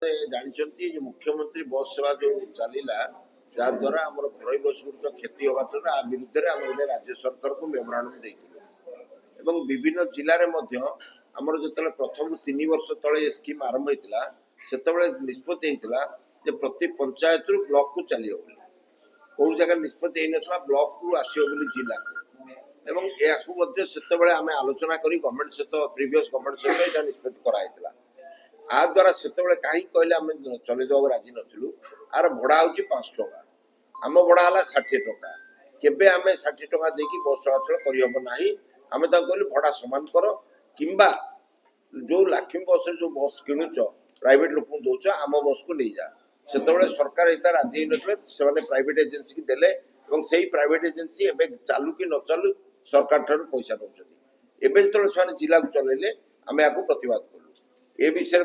जानते मुख्यमंत्री बस सेवा जो चलला जहाद्वारा आम घर बस गुड़िक क्षति हवा द्वारा आ विरुद्ध में गोटे राज्य सरकार को मेमोरांडम देते विभिन्न जिले में आमर जो प्रथम 3 वर्ष तले स्कीम आरंभ होता से निष्पत्ति होता प्रति पंचायत रु ब्लॉक को चलिए कौ जगह निष्पत्ति होता ब्लॉक रु आसो जिला को से आलोचना करी गवर्नमेंट सहित प्रीवियस गवर्नमेंट सहित निष्पत्ति कराइला आ द्वारा से कहीं कहले आम चलदेव राजी नु आर भड़ा हूँ 5 टका आम भड़ा है 60 टका केबे आम 60 टका देकी बस चलाचल करहबना आम कहलु भड़ा समान कर किंबा जो लक्ष्मी बस जो बस किणुच प्राइवेट लोक दौच आम बस को नहीं जा से सरकार इतना राजी न प्राइवेट एजेंसी की देले से प्राइवेट एजेंसी एवं चालू कि न चालू सरकार ठार पैसा दौरान एवं जिला को चलैले आम या प्रतिवाद कलु ए विषय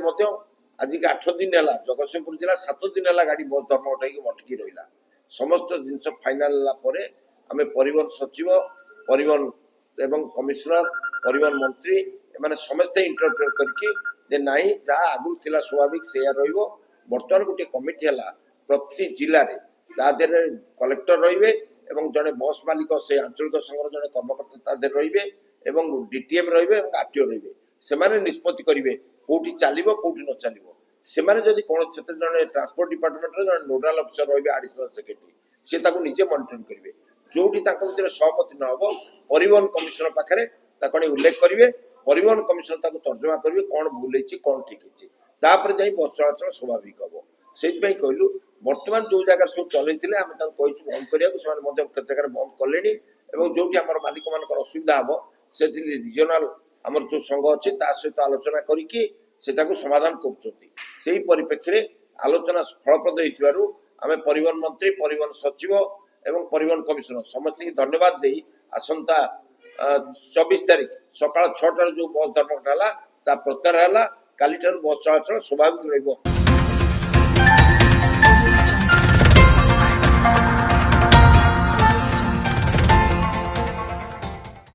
आज के 8 दिन है जगतसिंहपुर जिला 7 दिन है गाड़ी बस धर्म उठाई अटकी रहा समस्त जिनस फाइनाल आम परिवहन सचिव परिवहन एवं कमिशनर परिवहन मंत्री एमाने समस्ते इंटरफेयर करके नाई जहाँ आगु थिला स्वाभाविक से बर्तमान गोटे कमिटी है प्रति जिले में कलेक्टर रे जड़े बस मालिक से आंचलिक संघर जड़े कर्मकर्ता रे डीटीएम रे आरटीओ रे से निष्पत्ति करेंगे कौटी चलो कौटी न चलो से कौन जड़े ट्रांसपोर्ट डिपार्टमेंट जड़े नोडाल अफिसर रे एडिशनल सेक्रेटरी सी निजे मॉनिटरिंग करेंगे जोटी भर सहमति न हो परिवहन कमिशनर पाखे उल्लेख करेंगे परिवहन कमिशनर तर्जमा करेंगे कौन भूल कौन ठीक है जाई बस चलाचल स्वाभाविक हम से कहलु बर्तमान जो जगह सब चलते आम बंद करने जगह बंद कले जो मालिक मान असुविधा हम से रिजनाल आमर जो संघ अच्छे सहित आलोचना करी समाधान कर परिप्रेक्षी आलोचना फलप्रद होमें परिवहन मंत्री परिवहन सचिव एवं परिवहन कमिशनर समस्त धन्यवाद दे आसंता 24 तारीख सकाल 6 जो बस धर्मघट है प्रत्याहार है काली बस चलाचल स्वाभाविक रही।